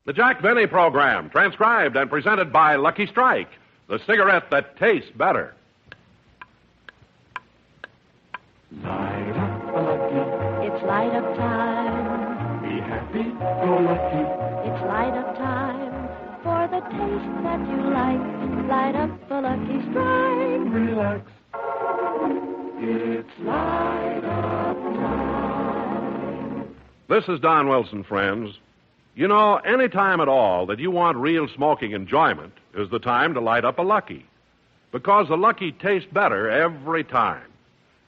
The Jack Benny Program, transcribed and presented by Lucky Strike, the cigarette that tastes better. Light up a lucky. It's light up time. Be happy, go lucky. It's light up time for the taste that you like. Light up a Lucky Strike. Relax. It's light up time. This is Don Wilson, friends. You know, any time at all that you want real smoking enjoyment is the time to light up a Lucky. Because the Lucky tastes better every time.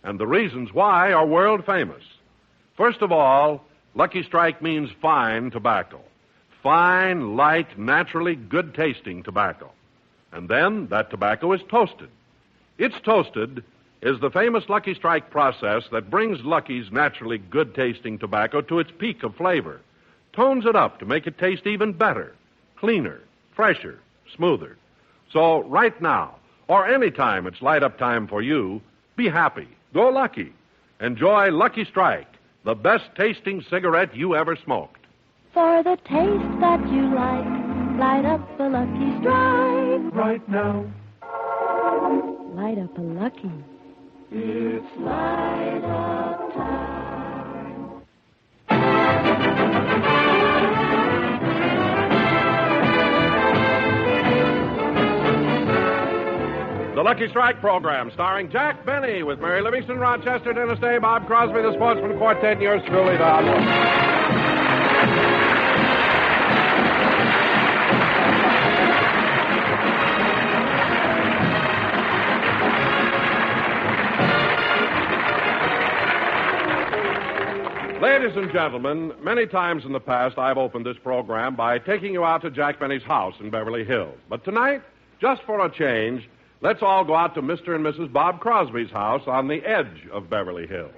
And the reasons why are world famous. First of all, Lucky Strike means fine tobacco. Fine, light, naturally good-tasting tobacco. And then that tobacco is toasted. It's toasted is the famous Lucky Strike process that brings Lucky's naturally good-tasting tobacco to its peak of flavor. Tones it up to make it taste even better, cleaner, fresher, smoother. So right now, or any time it's light-up time for you, be happy. Go Lucky. Enjoy Lucky Strike, the best-tasting cigarette you ever smoked. For the taste that you like, light up a Lucky Strike. Right now. Light up a Lucky. It's light up time. The Lucky Strike program, starring Jack Benny with Mary Livingston, Rochester, Dennis Day, Bob Crosby, the Sportsman Quartet, and yours truly, Don Wilson. Ladies and gentlemen, many times in the past I've opened this program by taking you out to Jack Benny's house in Beverly Hills. But tonight, just for a change, let's all go out to Mr. and Mrs. Bob Crosby's house on the edge of Beverly Hills.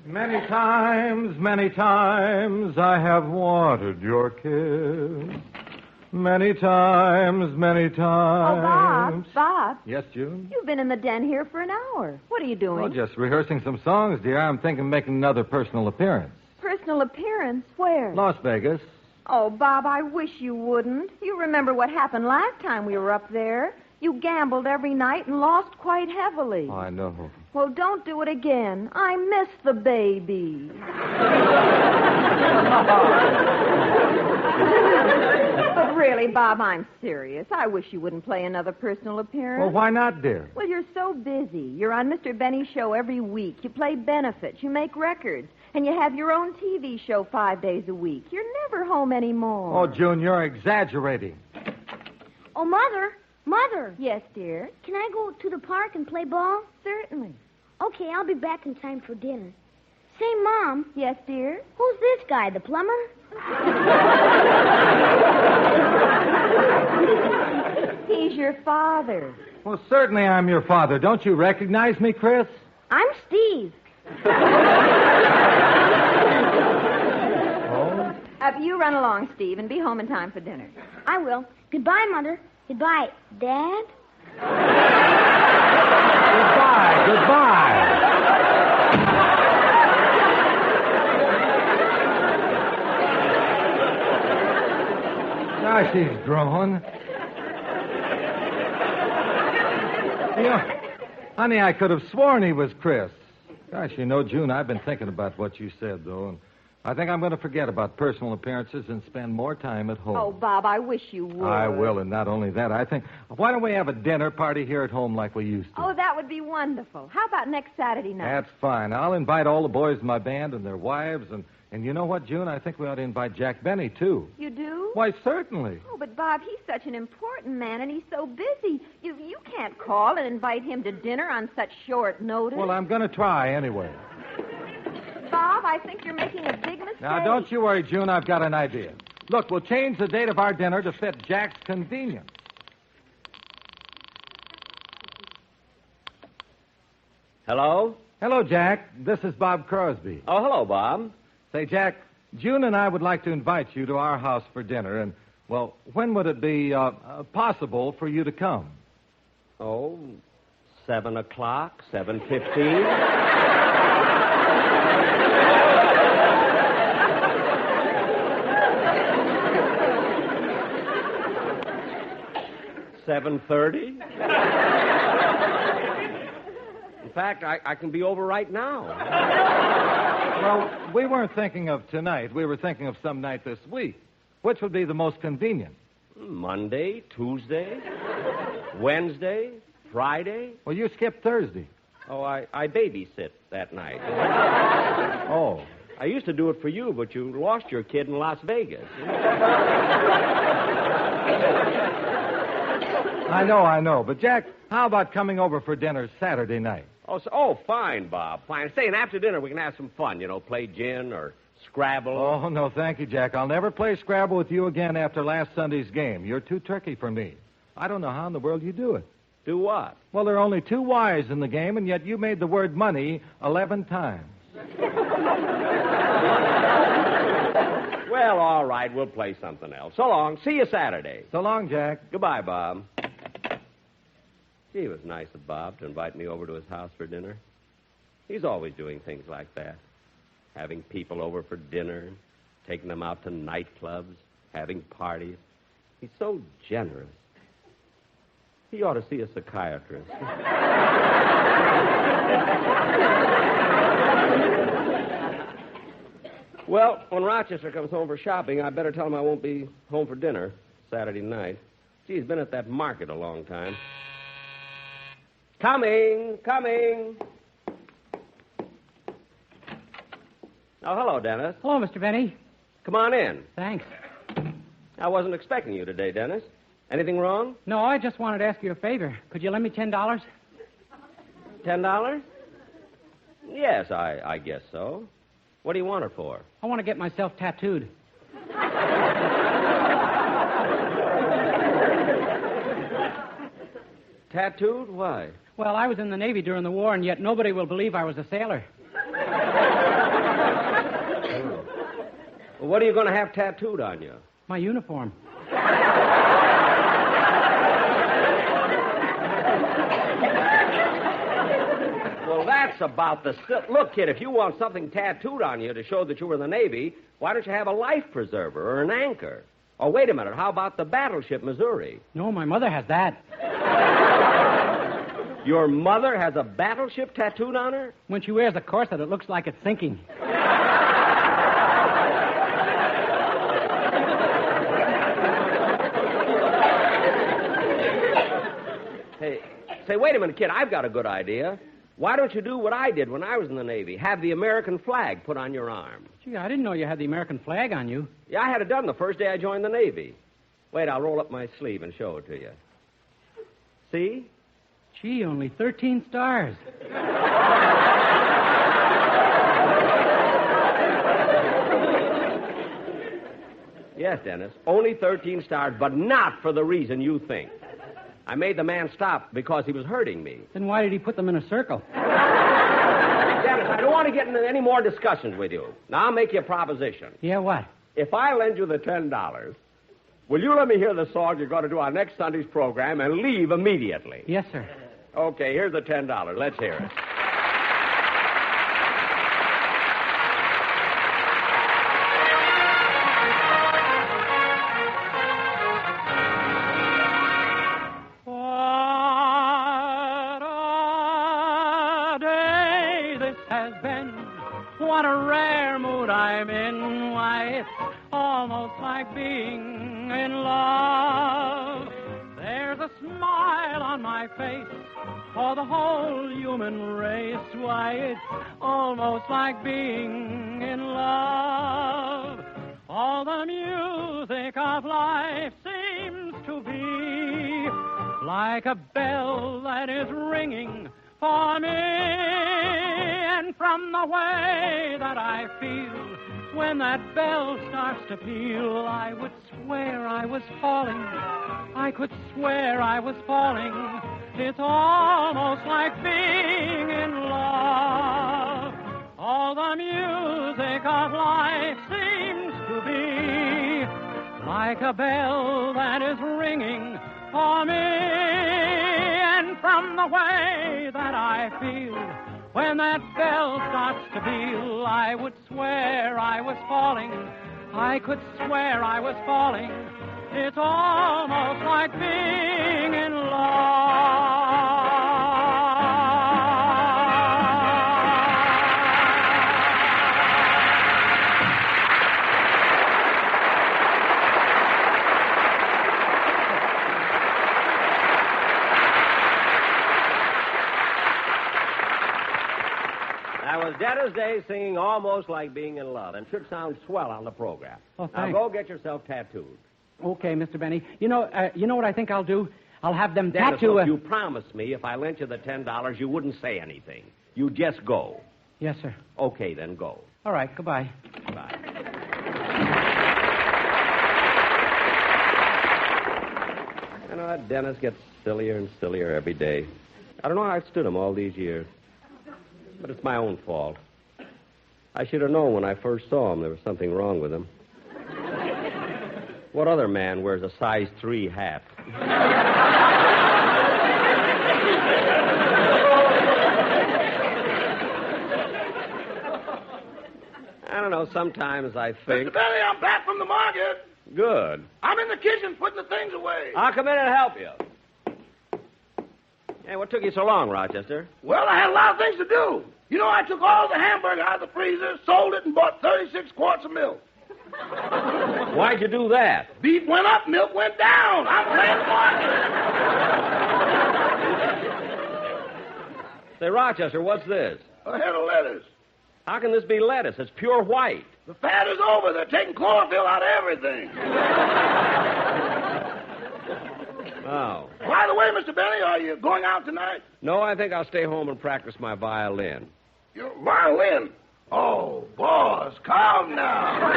Many times I have wanted your kiss. Many times. Oh, Bob. Yes, June? You've been in the den here for an hour. What are you doing? Well, just rehearsing some songs, dear. I'm thinking of making another personal appearance. Personal appearance? Where? Las Vegas. Oh, Bob, I wish you wouldn't. You remember what happened last time we were up there. You gambled every night and lost quite heavily. Oh, I know. Well, don't do it again. I miss the baby. But really, Bob, I'm serious. I wish you wouldn't play another personal appearance. Well, why not, dear? Well, you're so busy. You're on Mr. Benny's show every week. You play benefits. You make records. And you have your own TV show 5 days a week. You're never home anymore. Oh, June, you're exaggerating. Oh, Mother. Yes, dear? Can I go to the park and play ball? Certainly. Okay, I'll be back in time for dinner. Say, Mom. Yes, dear? Who's this guy, the plumber? He's your father. Well, certainly I'm your father. Don't you recognize me, Chris? I'm Steve. You run along, Steve, and be home in time for dinner. I will. Goodbye, Mother. Goodbye, Dad. Goodbye. Gosh, he's growing. Honey, I could have sworn he was Chris. Gosh, June, I've been thinking about what you said, though, and I think I'm going to forget about personal appearances and spend more time at home. Oh, Bob, I wish you would. I will, and not only that, I think, why don't we have a dinner party here at home like we used to? Oh, that would be wonderful. How about next Saturday night? That's fine. I'll invite all the boys in my band and their wives, and you know what, June? I think we ought to invite Jack Benny, too. You do? Why, certainly. Oh, but, Bob, he's such an important man, and he's so busy. You can't call and invite him to dinner on such short notice. Well, I'm going to try anyway. Bob, I think you're making a big mistake. Now, don't you worry, June. I've got an idea. Look, we'll change the date of our dinner to fit Jack's convenience. Hello? Hello, Jack. This is Bob Crosby. Oh, hello, Bob. Say, Jack, June and I would like to invite you to our house for dinner, and, well, when would it be possible for you to come? Oh, 7 o'clock, 7:15. 7:30? In fact, I can be over right now. Well, we weren't thinking of tonight. We were thinking of some night this week. Which would be the most convenient? Monday, Tuesday, Wednesday, Friday. Well, you skipped Thursday. Oh, I babysit that night. Oh. I used to do it for you, but you lost your kid in Las Vegas. I know. But, Jack, how about coming over for dinner Saturday night? Oh, fine, Bob. Fine. Say, and after dinner we can have some fun, play gin or Scrabble. Oh, no, thank you, Jack. I'll never play Scrabble with you again after last Sunday's game. You're too tricky for me. I don't know how in the world you do it. Do what? Well, there are only 2 Y's in the game, and yet you made the word money 11 times. Well, all right, we'll play something else. So long. See you Saturday. So long, Jack. Goodbye, Bob. Gee, it was nice of Bob to invite me over to his house for dinner. He's always doing things like that. Having people over for dinner, taking them out to nightclubs, having parties. He's so generous. He ought to see a psychiatrist. Well, when Rochester comes home for shopping, I better tell him I won't be home for dinner Saturday night. Gee, he's been at that market a long time. Coming. Oh, hello, Dennis. Hello, Mr. Benny. Come on in. Thanks. I wasn't expecting you today, Dennis. Anything wrong? No, I just wanted to ask you a favor. Could you lend me $10? $10? Yes, I guess so. What do you want it for? I want to get myself tattooed. Tattooed? Why? Well, I was in the Navy during the war, and yet nobody will believe I was a sailor. Well, what are you going to have tattooed on you? My uniform. Well, that's about the... Look, kid, if you want something tattooed on you to show that you were in the Navy, why don't you have a life preserver or an anchor? Oh, wait a minute. How about the battleship Missouri? No, my mother has that. Your mother has a battleship tattooed on her? When she wears a corset, it looks like it's sinking. Say, wait a minute, kid. I've got a good idea. Why don't you do what I did when I was in the Navy? Have the American flag put on your arm. Gee, I didn't know you had the American flag on you. Yeah, I had it done the first day I joined the Navy. Wait, I'll roll up my sleeve and show it to you. See? Gee, only 13 stars. Yes, Dennis, only 13 stars, but not for the reason you think. I made the man stop because he was hurting me. Then why did he put them in a circle? Dennis, I don't want to get into any more discussions with you. Now, I'll make you a proposition. Yeah, what? If I lend you the $10, will you let me hear the song you're going to do on next Sunday's program and leave immediately? Yes, sir. Okay, here's the $10. Let's hear it. What a rare mood I'm in. Why, it's almost like being in love. There's a smile on my face for the whole human race. Why, it's almost like being in love. All the music of life seems to be like a bell that is ringing for me. And from the way that I feel when that bell starts to peal, I would swear I was falling. I could swear I was falling. It's almost like being in love. All the music of life seems to be like a bell that is ringing for me. And from the way that I feel when that bell starts to peal, I would swear I was falling. I could swear I was falling. It's almost like being in Rosetta Day singing Almost Like Being in Love, and should sound swell on the program. Oh, now thanks. go get yourself tattooed. Okay, Mr. Benny. You know what I think I'll do? I'll have them Dennis, tattoo... look, you promised me if I lent you the $10, you wouldn't say anything. You just go. Yes, sir. Okay, then go. All right, goodbye. Bye. You know, that Dennis gets sillier and sillier every day. I don't know how I stood him all these years. But it's my own fault. I should have known when I first saw him there was something wrong with him. What other man wears a size 3 hat? I don't know, sometimes I think... Mr. Benny, I'm back from the market. Good. I'm in the kitchen putting the things away. I'll come in and help you. Hey, what took you so long, Rochester? Well, I had a lot of things to do. You know, I took all the hamburger out of the freezer, sold it, and bought 36 quarts of milk. Why'd you do that? Beef went up, milk went down. I'm playing the market. Say, Rochester, what's this? A head of lettuce. How can this be lettuce? It's pure white. The fat is over. They're taking chlorophyll out of everything. Oh. By the way, Mr. Benny, are you going out tonight? No, I think I'll stay home and practice my violin. Your violin? Oh, boss, calm now. All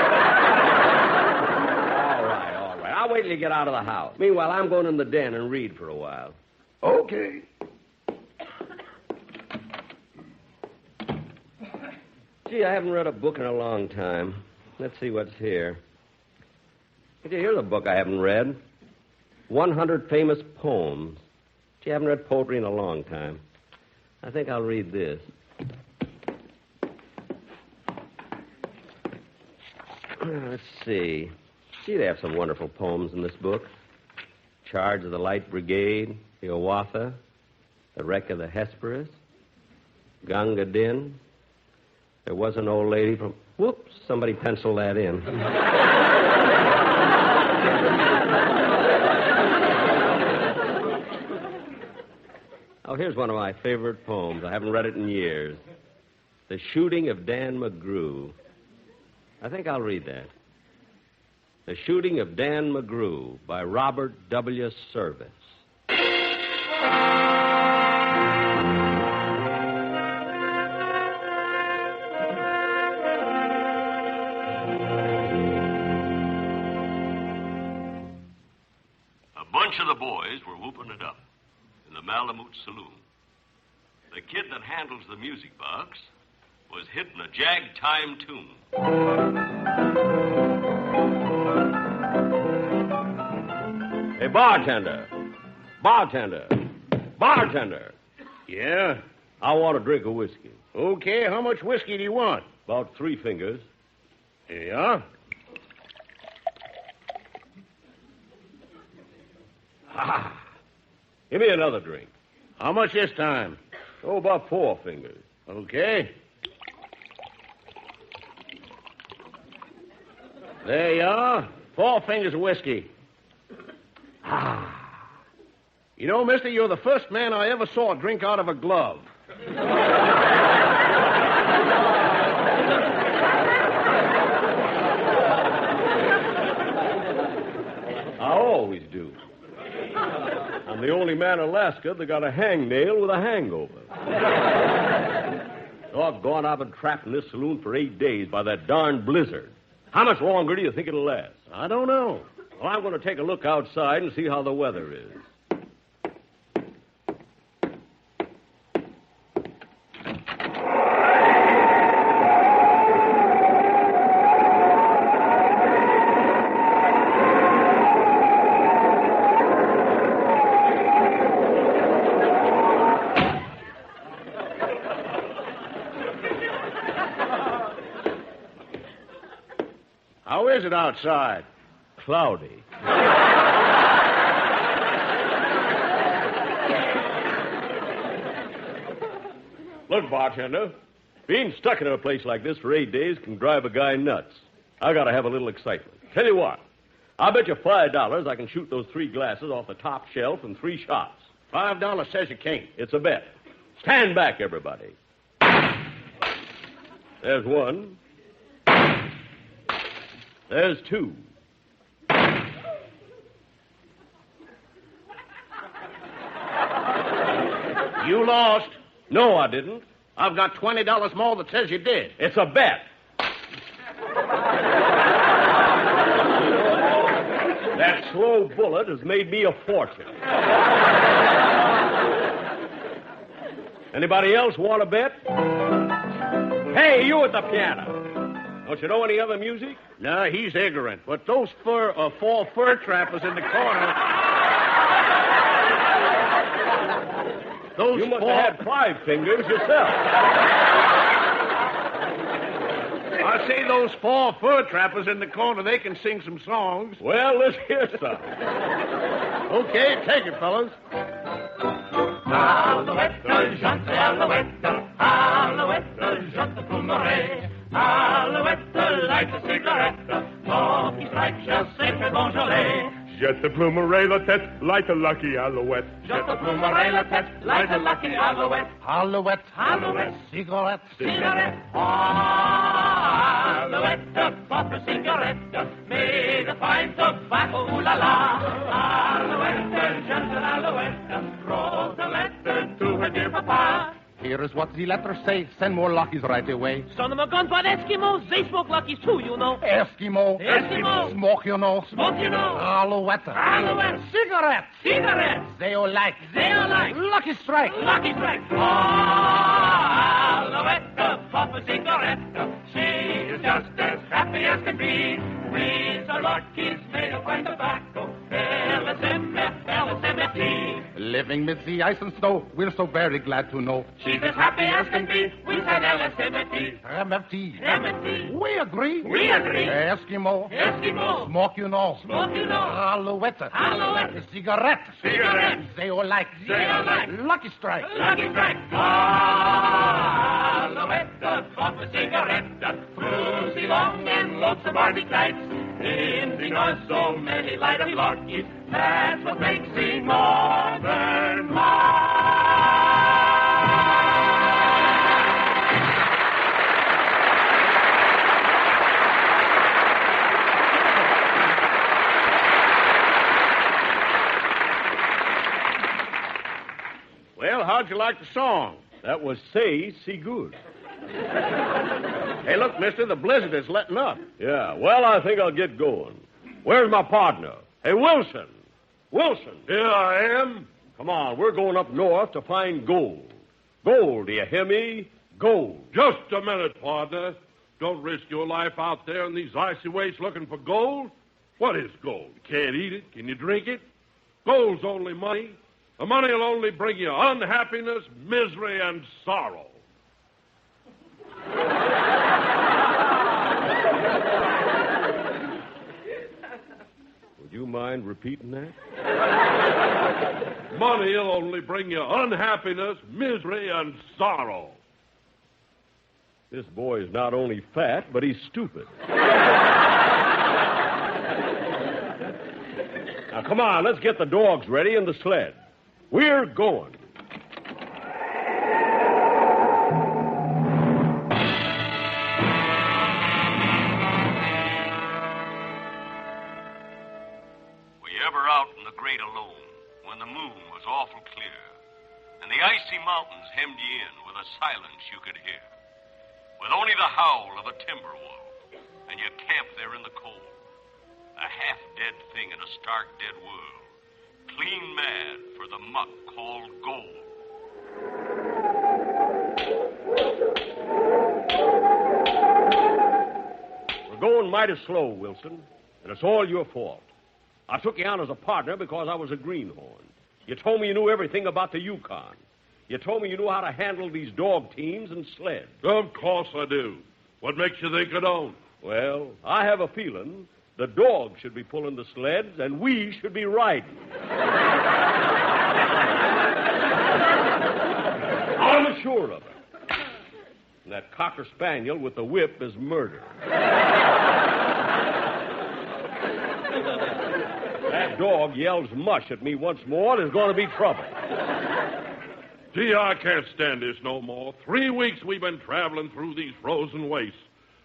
right. I'll wait till you get out of the house. Meanwhile, I'm going in the den and read for a while. Okay. Gee, I haven't read a book in a long time. Let's see what's here. Did you hear the book I haven't read? 100 Famous Poems. Gee, I haven't read poetry in a long time. I think I'll read this. Let's see. Gee, they have some wonderful poems in this book. Charge of the Light Brigade, the Owasso, the Wreck of the Hesperus, Gunga Din. There was an old lady from... Whoops, somebody penciled that in. Oh, here's one of my favorite poems. I haven't read it in years. The Shooting of Dan McGrew. I think I'll read that. The Shooting of Dan McGrew by Robert W. Service. A bunch of the boys were whooping it up in the Malamute Saloon. The kid that handles the music box was hitting a jag-time tune. Hey, bartender. Bartender. Yeah? I want a drink of whiskey. Okay, how much whiskey do you want? About 3 fingers. Here you are. Ah. Give me another drink. How much this time? Oh, about 4 fingers. Okay. There you are. 4 fingers of whiskey. Ah. You know, mister, you're the first man I ever saw drink out of a glove. I always do. I'm the only man in Alaska that got a hangnail with a hangover. Doggone, I've been trapped in this saloon for 8 days by that darn blizzard. How much longer do you think it'll last? I don't know. Well, I'm going to take a look outside and see how the weather is. How is it outside? Cloudy. Look, bartender, being stuck in a place like this for 8 days can drive a guy nuts. I gotta have a little excitement. Tell you what, I'll bet you $5 I can shoot those 3 glasses off the top shelf in 3 shots. $5 says you can't. It's a bet. Stand back, everybody. There's one. There's two. You lost. No, I didn't. I've got $20 more that says you did. It's a bet. That slow bullet has made me a fortune. Anybody else want to bet? Hey, you at the piano. Don't you know any other music? No, he's ignorant. But those four fur trappers in the corner... You must have had 5 fingers yourself. I say those 4 fur trappers in the corner, they can sing some songs. Well, let's hear some. Okay, take it, fellas. Alouette, jante, alouette, alouette, jante plumeray. Alouette, light a cigarette, tant qu'il strike shall save le Beaujolais. Jette plumeray la tête, light a lucky alouette. Jette plumeray la tête, light a lucky alouette. Alouette, Alouette, cigarette, cigarette. Alouette, puff a cigarette, made of fine tobacco, ooh la la. Alouette, gentle alouette, wrote a letter to her dear papa. Here is what the letter say. Send more luckies right away. Son of a gun, but Eskimos, they smoke luckies too, you know. Eskimo. Eskimo. Smoke, you know. Smoke, you know. Alouette. Alouette. Cigarette. Cigarette. They all like. They all like. Lucky strike. Lucky strike. Alouette, puff a cigarette. She is just as happy as can be. Weeds are luckies made of fine tobacco. LSMF, LSMFT. Living mid the ice and snow, we're so very glad to know. She's as happy as can be. We said LSMFT. MFT. MFT. We agree. We agree. Eskimo. Eskimo. Smoke, you know. Smoke, you know. Alouette. Alouette. Cigarette. Cigarette. They all like. They all like. Lucky strike. Lucky strike. Alouette, puff a cigarette. Through the long and lonesome Arctic nights. In the north, so many light of larkies. That's what makes the northern Well, how'd you like the song? That was Say Good. Hey, look, mister, the blizzard is letting up. Yeah, well, I think I'll get going. Where's my partner? Hey, Wilson. Wilson. Here I am. Come on, we're going up north to find gold. Gold, do you hear me? Gold. Just a minute, partner. Don't risk your life out there in these icy wastes looking for gold. What is gold? You can't eat it. Can you drink it? Gold's only money. The money will only bring you unhappiness, misery, and sorrow. Would you mind repeating that? Money will only bring you unhappiness, misery, and sorrow. This boy is not only fat, but he's stupid. Now, come on, let's get the dogs ready and the sled. We're going. Out in the great alone, when the moon was awful clear, and the icy mountains hemmed you in with a silence you could hear, with only the howl of a timber wolf, and you camped there in the cold, a half-dead thing in a stark dead world, clean mad for the muck called gold. We're going mighty slow, Wilson, and it's all your fault. I took you on as a partner because I was a greenhorn. You told me you knew everything about the Yukon. You told me you knew how to handle these dog teams and sleds. Of course I do. What makes you think I don't? Well, I have a feeling the dogs should be pulling the sleds and we should be riding. I'm sure of it. And that cocker spaniel with the whip is murder. That dog yells mush at me once more, there's going to be trouble. Gee, I can't stand this no more. 3 weeks we've been traveling through these frozen wastes.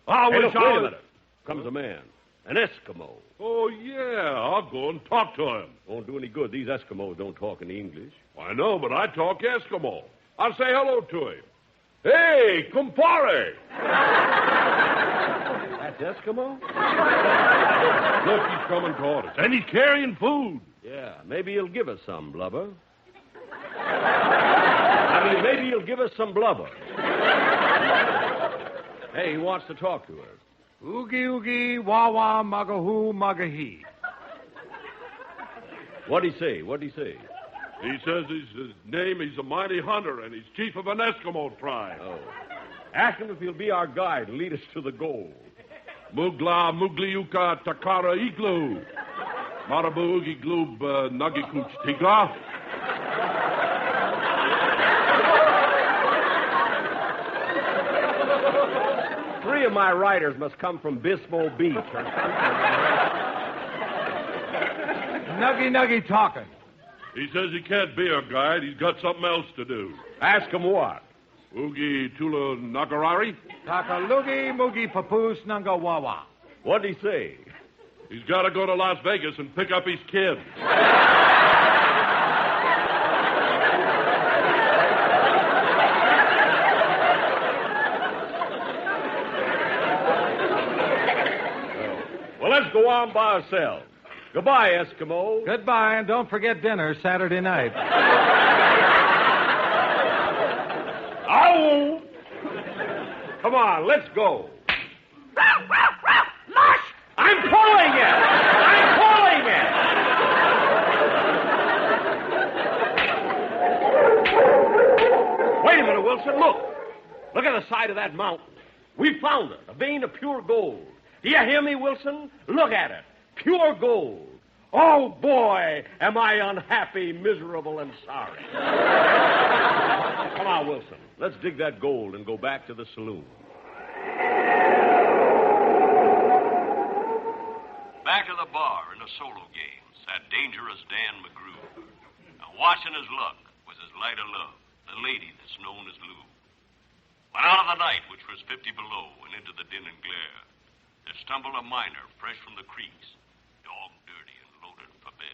I Hey, wish look, I wait a was... minute. Comes a man. An Eskimo. Oh, yeah. I'll go and talk to him. Won't do any good. These Eskimos don't talk in English. I know, but I talk Eskimo. I'll say hello to him. Hey, compare. That's Eskimo? Look, he's coming toward us. And he's carrying food. Yeah, maybe he'll give us some blubber. I mean, maybe he'll give us some blubber. Hey, he wants to talk to us. Oogie, oogie, wah, wah, mugga-hoo, mugga-hee. What'd he say? What'd he say? He says his name, he's a mighty hunter, and he's chief of an Eskimo tribe. Oh. Ask him if he'll be our guide and lead us to the goal. Mugla, Mugliuka, Takara, Iglu. Marabu, Oogie, Gloob, Nuggy, Tigra. 3 of my riders must come from Bismo Beach. Nuggy, nuggy talking. He says he can't be our guide. He's got something else to do. Ask him what? Oogie Tula Nagarari? Takalugi, moogie, papoose, nunga, wawa. What'd he say? He's got to go to Las Vegas and pick up his kid. Well, let's go on by ourselves. Goodbye, Eskimo. Goodbye, and don't forget dinner Saturday night. Ow! Come on, let's go. Mush! I'm pulling it! I'm pulling it! Wait a minute, Wilson. Look. Look at the side of that mountain. We found it, a vein of pure gold. Do you hear me, Wilson? Look at it. Pure gold. Oh, boy, am I unhappy, miserable, and sorry. Come on, Wilson. Let's dig that gold and go back to the saloon. Back of the bar in the solo game sat dangerous Dan McGrew. Now, watching his luck was his light of love, the lady that's known as Lou. When out of the night, which was 50 below, and into the din and glare, there stumbled a miner fresh from the creeks, dog dirty and loaded for bed.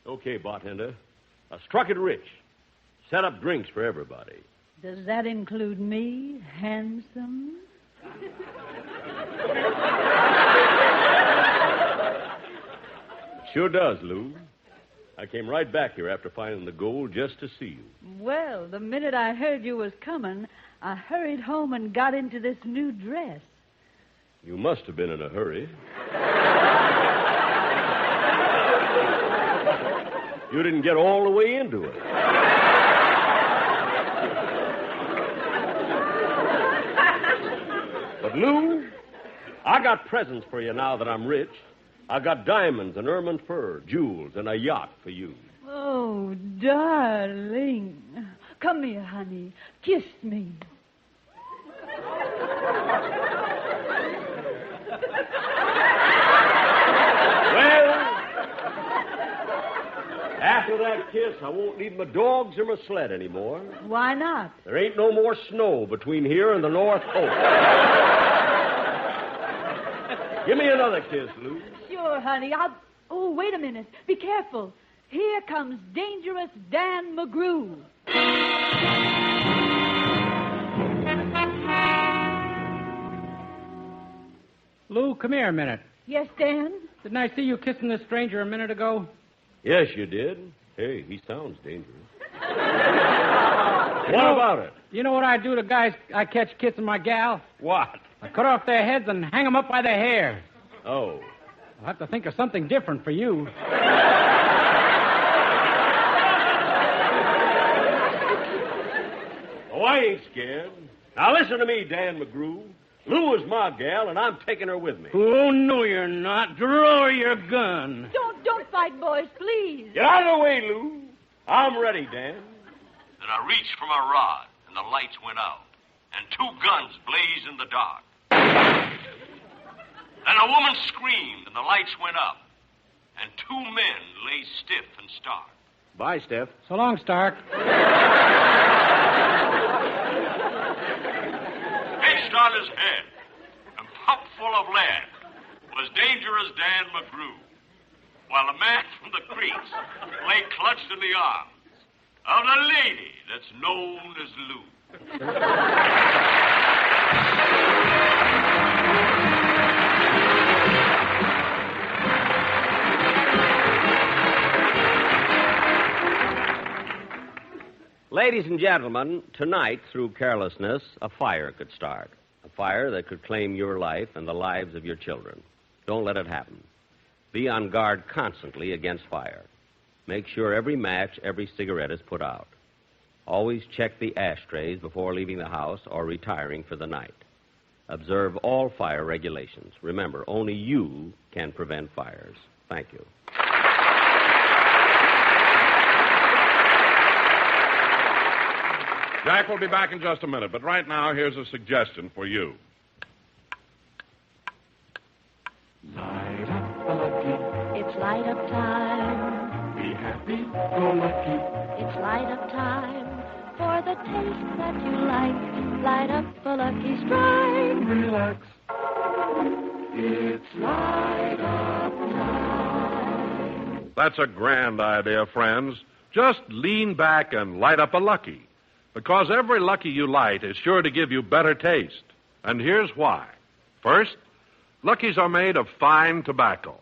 Okay, bartender. I struck it rich. Set up drinks for everybody. Does that include me, handsome? Sure does, Lou. I came right back here after finding the gold just to see you. Well, the minute I heard you was coming, I hurried home and got into this new dress. You must have been in a hurry. You didn't get all the way into it. But, Lou, I got presents for you now that I'm rich. I got diamonds and ermine fur, jewels, and a yacht for you. Oh, darling. Come here, honey. Kiss me. Well, after that kiss, I won't need my dogs or my sled anymore. Why not? There ain't no more snow between here and the North Pole. Give me another kiss, Lou. Sure, honey. Oh, wait a minute. Be careful. Here comes dangerous Dan McGrew. Lou, come here a minute. Yes, Dan? Didn't I see you kissing this stranger a minute ago? Yes, you did. Hey, he sounds dangerous. What about it? You know what I do to guys I catch kissing my gal? What? I cut off their heads and hang them up by their hair. Oh. I'll have to think of something different for you. Oh, I ain't scared. Now listen to me, Dan McGrew. Lou is my gal, and I'm taking her with me. Oh, no, you're not. Draw your gun. Don't fight, boys, please. Get out of the way, Lou. I'm ready, Dan. Then I reached for my rod, and the lights went out, and 2 guns blazed in the dark. Then a woman screamed, and the lights went up, and 2 men lay stiff and stark. Bye, Steph. So long, Stark. Pitched on his head and pumped full of lead was dangerous Dan McGrew, while the man from the creeks lay clutched in the arms of the lady that's known as Lou. Ladies and gentlemen, tonight, through carelessness, a fire could start. A fire that could claim your life and the lives of your children. Don't let it happen. Be on guard constantly against fire. Make sure every match, every cigarette is put out. Always check the ashtrays before leaving the house or retiring for the night. Observe all fire regulations. Remember, only you can prevent fires. Thank you. Jack will be back in just a minute, but right now, here's a suggestion for you. Light up the lucky. It's light up time. Be happy, go lucky. It's light up time for the taste that you like. Light up a Lucky Strike. Relax. It's light up time. That's a grand idea, friends. Just lean back and light up a Lucky. Because every Lucky you light is sure to give you better taste. And here's why. First, Luckies are made of fine tobacco.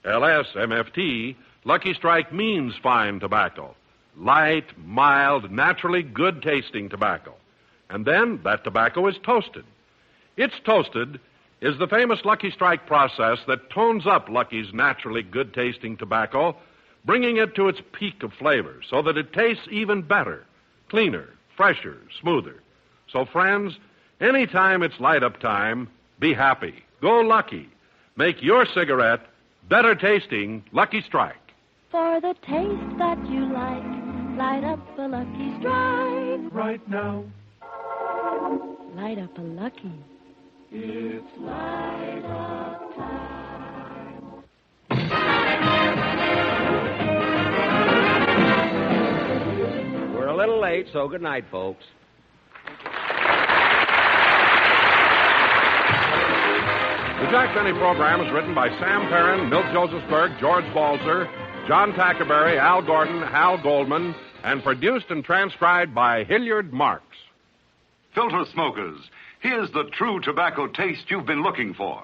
LSMFT, Lucky Strike means fine tobacco. Light, mild, naturally good-tasting tobacco. And then that tobacco is toasted. It's toasted is the famous Lucky Strike process that tones up Lucky's naturally good-tasting tobacco, bringing it to its peak of flavor so that it tastes even better, cleaner, fresher, smoother. So, friends, anytime it's light-up time, be happy. Go Lucky. Make your cigarette better tasting Lucky Strike. For the taste that you like, light up a Lucky Strike. Right now. Light up a Lucky. It's light up time. We're a little late, so good night, folks. The Jack Benny program is written by Sam Perrin, Milt Josephsberg, George Balzer, John Tackerberry, Al Gordon, Hal Goldman, and produced and transcribed by Hilliard Marks. Filter smokers, here's the true tobacco taste you've been looking for.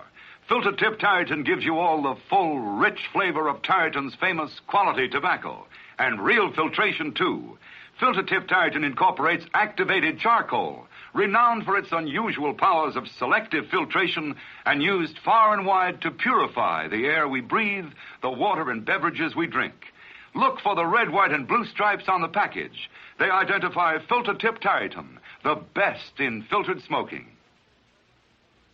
Filter Tip Tarleton gives you all the full, rich flavor of Tarleton's famous quality tobacco, and real filtration, too. Filter Tip Tarleton incorporates activated charcoal, renowned for its unusual powers of selective filtration and used far and wide to purify the air we breathe, the water and beverages we drink. Look for the red, white, and blue stripes on the package. They identify Filter Tip Tarleton, the best in filtered smoking.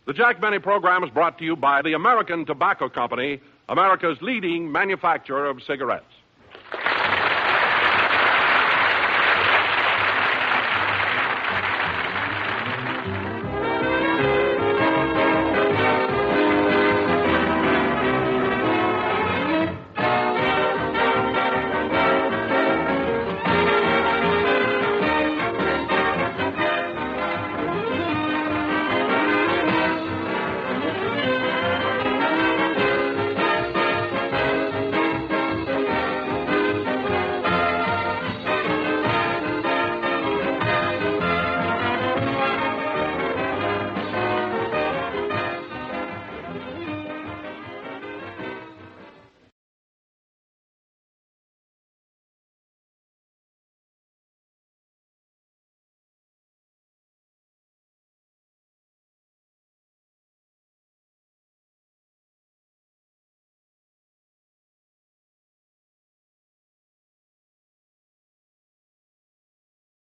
The Jack Benny program is brought to you by the American Tobacco Company, America's leading manufacturer of cigarettes.